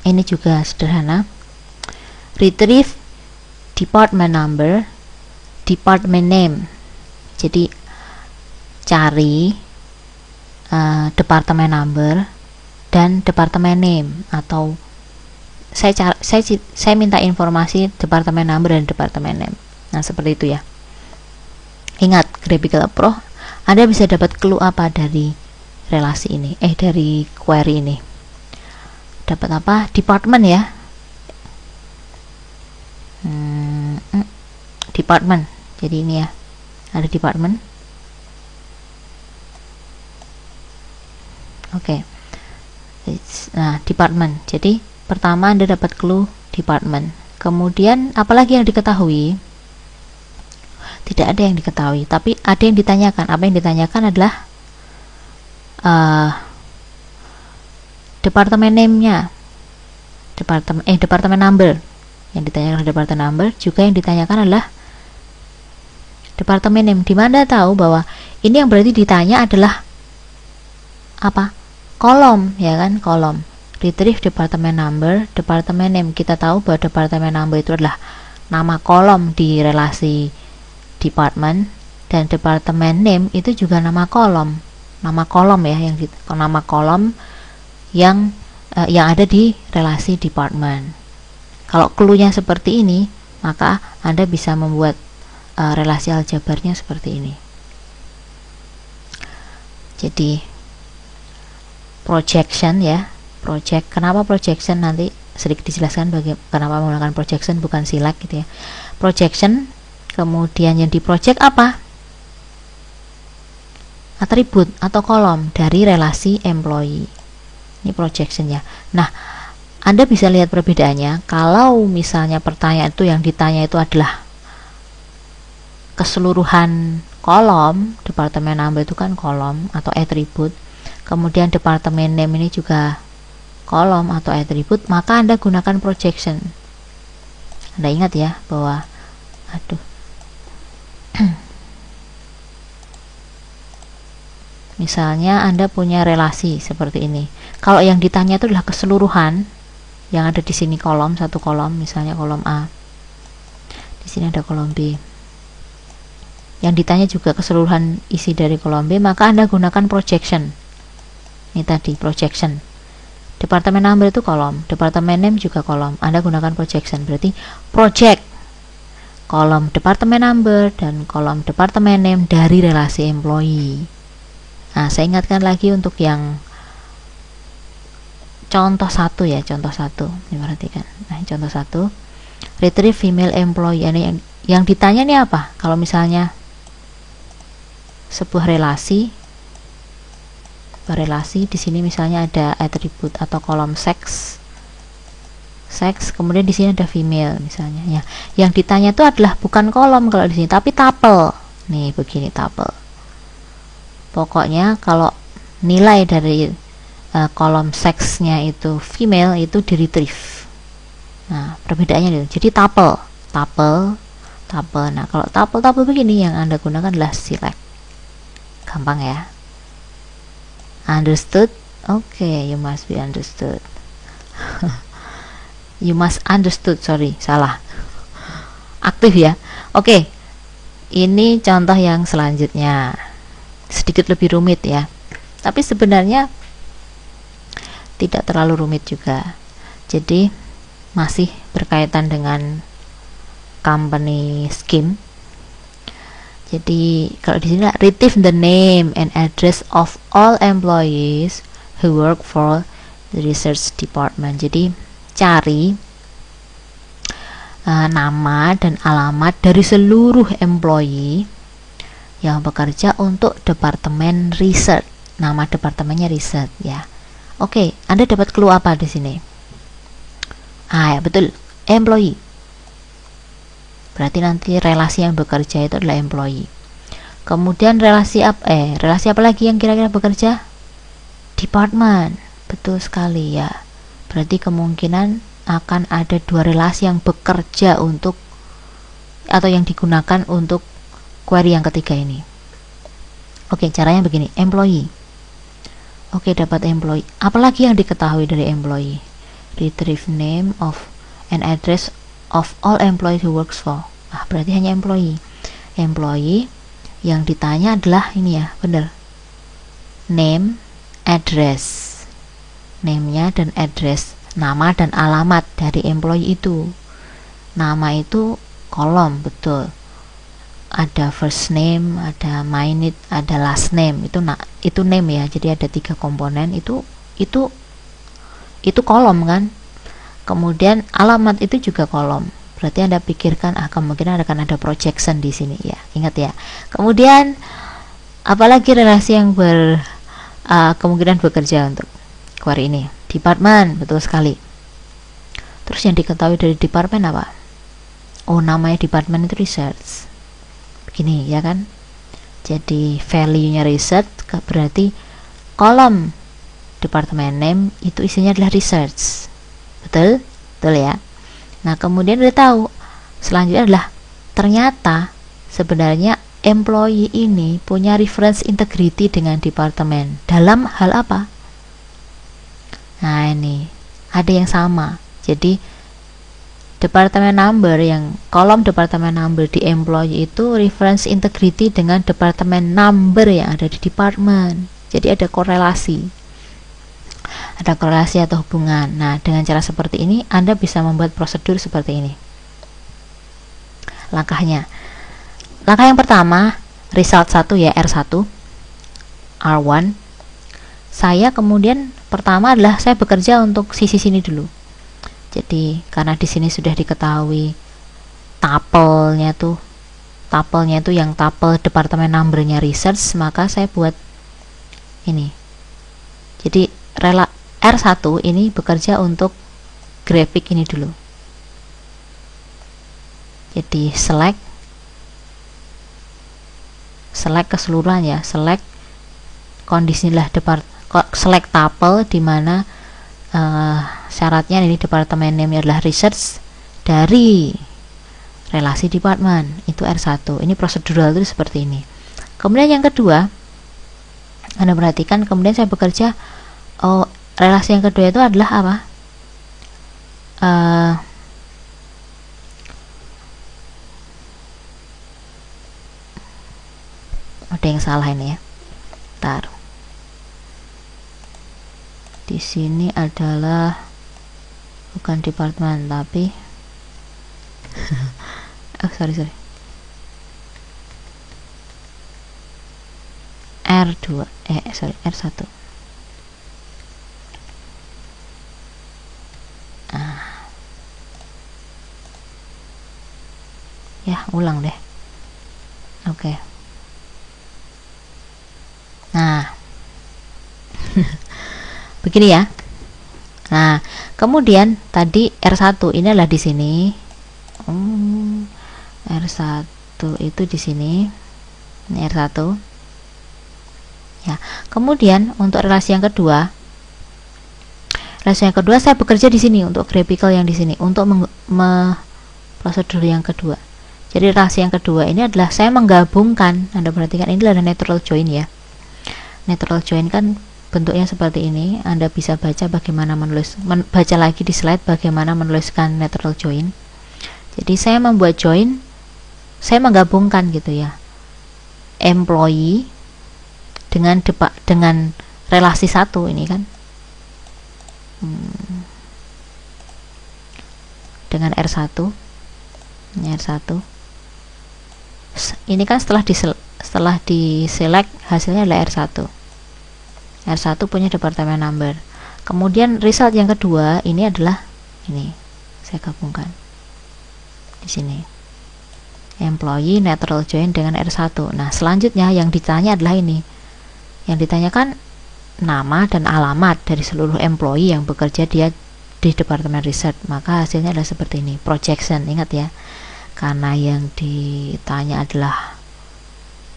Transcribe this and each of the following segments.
Ini juga sederhana. Retrieve department number, department name. Jadi cari department number dan department name, atau saya minta informasi department number dan department name. Nah, seperti itu ya. Ingat, graphical approach, Anda bisa dapat clue apa dari relasi ini, dari query ini. Dapat apa? Department ya. Department. Jadi ini ya, ada department. Oke. Nah, department. Jadi pertama Anda dapat clue department. Kemudian apalagi yang diketahui? Tidak ada yang diketahui, tapi ada yang ditanyakan. Apa yang ditanyakan adalah departemen name-nya, departemen number. Yang ditanyakan departemen number, juga yang ditanyakan adalah departemen name. Di mana tahu bahwa ini yang berarti ditanya adalah apa? Kolom, ya kan? Kolom. Retrieve departemen number, departemen name. Kita tahu bahwa departemen number itu adalah nama kolom di relasi department, dan departemen name itu juga nama kolom. Nama kolom ya, nama kolom yang ada di relasi department. Kalau clue-nya seperti ini, maka Anda bisa membuat relasi aljabarnya seperti ini. Jadi projection ya, kenapa projection, nanti sedikit dijelaskan kenapa menggunakan projection bukan select gitu ya. Projection, kemudian yang diproject apa? Atribut atau kolom dari relasi employee. Ini projectionnya. Nah, Anda bisa lihat perbedaannya. Kalau misalnya pertanyaan itu yang ditanya itu adalah keseluruhan kolom, departemen number itu kan kolom atau atribut, kemudian departemen name ini juga kolom atau atribut, maka Anda gunakan projection. Anda ingat ya bahwa misalnya Anda punya relasi seperti ini. Kalau yang ditanya itu adalah keseluruhan yang ada di sini kolom, satu kolom, misalnya kolom A. Di sini ada kolom B. Yang ditanya juga keseluruhan isi dari kolom B, maka Anda gunakan projection. Ini tadi projection. Departemen number itu kolom, departemen name juga kolom. Anda gunakan projection. Berarti project kolom departemen number dan kolom departemen name dari relasi employee. Nah, saya ingatkan lagi untuk yang contoh satu ya, contoh satu. Ini perhatikan. Nah, contoh satu, retrieve female employee. Ini yang ditanya nih apa? Kalau misalnya sebuah relasi di sini misalnya ada atribut atau kolom sex, kemudian di sini ada female misalnya ya. Yang ditanya itu adalah bukan kolom kalau di sini, tapi tuple. Nih begini tuple. Pokoknya kalau nilai dari kolom seksnya itu female itu di retrieve. Nah, perbedaannya itu. Jadi tuple. Nah, kalau tuple begini yang Anda gunakan adalah select. Gampang ya. Understood? Okay, you must be understood. You must understood, sorry, salah. Aktif ya. Oke. Ini contoh yang selanjutnya. Sedikit lebih rumit ya. Tapi sebenarnya tidak terlalu rumit juga. Jadi masih berkaitan dengan company scheme. Jadi kalau di sini retrieve the name and address of all employees who work for the research department. Jadi cari nama dan alamat dari seluruh employee yang bekerja untuk departemen research. Nama departemennya research ya. Oke, Anda dapat clue apa di sini? Ya betul, employee. Berarti nanti relasi yang bekerja itu adalah employee. Kemudian relasi apa lagi yang kira-kira bekerja? Department. Betul sekali ya. Berarti kemungkinan akan ada dua relasi yang bekerja untuk atau yang digunakan untuk query yang ketiga ini. Oke, caranya begini, employee. Oke, dapat employee. Apalagi yang diketahui dari employee? retrieve name of and address of all employee who works for. Berarti hanya employee yang ditanya adalah ini ya, bener, name, address, name-nya dan address, nama dan alamat dari employee itu. Nama itu kolom, betul, ada first name, ada minute, ada last name, itu name ya. Jadi ada 3 komponen, itu kolom kan. Kemudian alamat itu juga kolom. Berarti Anda pikirkan kemungkinan akan ada projection di sini ya. Ingat ya. Kemudian apalagi relasi yang kemungkinan bekerja untuk query ini? Department, betul sekali. Terus yang diketahui dari department apa? Namanya department itu research. Begini ya kan. Jadi value-nya research, berarti kolom department name itu isinya adalah research. Betul ya. Nah, kemudian udah tahu selanjutnya adalah ternyata sebenarnya employee ini punya reference integrity dengan departemen dalam hal apa? Nah, ini ada yang sama. Jadi departemen number, yang kolom departemen number di employee itu reference integrity dengan departemen number yang ada di department. Jadi ada korelasi atau hubungan. Nah, dengan cara seperti ini Anda bisa membuat prosedur seperti ini. Langkah yang pertama, result 1 ya, R1 R1. Saya kemudian pertama adalah saya bekerja untuk sisi sini dulu. Jadi karena di sini sudah diketahui tupelnya tuh yang tuple departemen numbernya research, maka saya buat ini. Jadi R1 ini bekerja untuk grafik ini dulu. Jadi select keseluruhan ya, select kondisilah select tuple di mana syaratnya ini departemen name adalah research dari relasi department, itu R1. Ini prosedural itu seperti ini. Kemudian yang kedua, Anda perhatikan, kemudian saya bekerja, relasi yang kedua itu adalah apa? Ada yang salah ini ya. Bentar. Di sini adalah bukan departemen tapi sorry R2 R1. Ya, ulang deh. Oke. Nah. Begini ya. Nah, kemudian tadi R1 ini adalah di sini. R1 itu di sini. Ini R1. Ya. Kemudian untuk relasi yang kedua saya bekerja di sini untuk graphical yang di sini untuk prosedur yang kedua. Jadi relasi yang kedua ini adalah saya menggabungkan. Anda perhatikan ini adalah natural join ya. Natural join kan bentuknya seperti ini. Anda bisa baca bagaimana baca lagi di slide bagaimana menuliskan natural join. Jadi saya membuat join, saya menggabungkan gitu ya, employee dengan relasi satu ini kan, dengan R1. Ini R1. Ini kan setelah di select hasilnya adalah R1. R1 punya departemen number. Kemudian result yang kedua ini adalah ini. Saya gabungkan. Di sini. Employee natural join dengan R1. Nah, selanjutnya yang ditanya adalah ini. Yang ditanyakan nama dan alamat dari seluruh employee yang bekerja dia di departemen research. Maka hasilnya adalah seperti ini. Projection, ingat ya. Karena yang ditanya adalah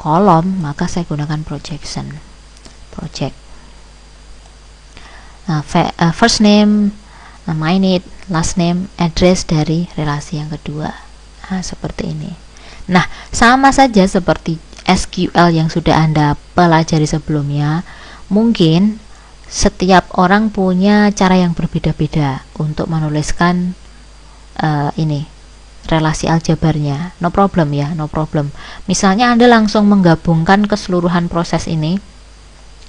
kolom, maka saya gunakan projection. Project. Nah, first name, minute, last name, address dari relasi yang kedua. Nah, seperti ini. Nah, sama saja seperti SQL yang sudah Anda pelajari sebelumnya. Mungkin setiap orang punya cara yang berbeda-beda untuk menuliskan ini relasi aljabarnya. No problem ya, no problem. Misalnya Anda langsung menggabungkan keseluruhan proses ini.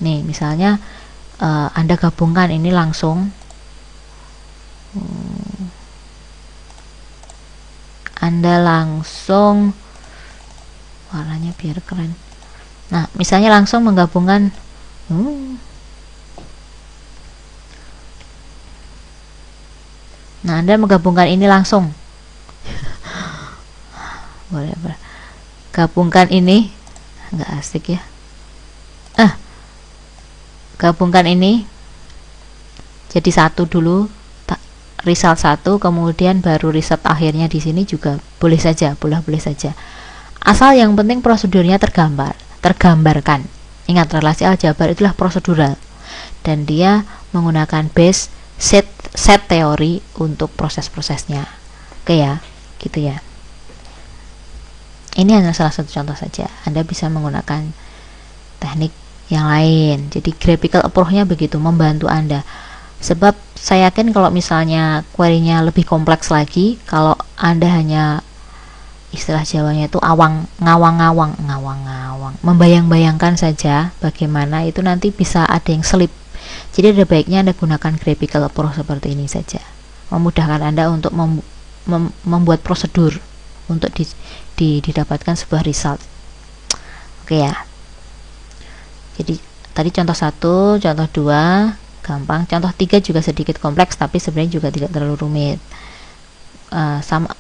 Nih, misalnya Anda gabungkan ini langsung. Anda langsung warnanya biar keren. Nah, misalnya langsung menggabungkan nah, Anda menggabungkan ini langsung. Boleh. Gabungkan ini nggak asik ya. Gabungkan ini jadi satu dulu, result satu, kemudian baru result akhirnya di sini juga boleh saja, boleh saja. Asal yang penting prosedurnya tergambarkan. Ingat, relasi aljabar itulah prosedural dan dia menggunakan base set teori untuk proses-prosesnya. Oke ya, gitu ya. Ini hanya salah satu contoh saja. Anda bisa menggunakan teknik yang lain. Jadi graphical approach-nya begitu membantu Anda. Sebab saya yakin kalau misalnya query-nya lebih kompleks lagi, kalau Anda hanya istilah Jawanya itu ngawang-ngawang, membayang-bayangkan saja bagaimana, itu nanti bisa ada yang selip. Jadi ada baiknya Anda gunakan graphical approach seperti ini saja. Memudahkan Anda untuk membuat prosedur untuk didapatkan sebuah result. Oke ya. Jadi tadi contoh 1, contoh 2 gampang, contoh 3 juga sedikit kompleks tapi sebenarnya juga tidak terlalu rumit. Sama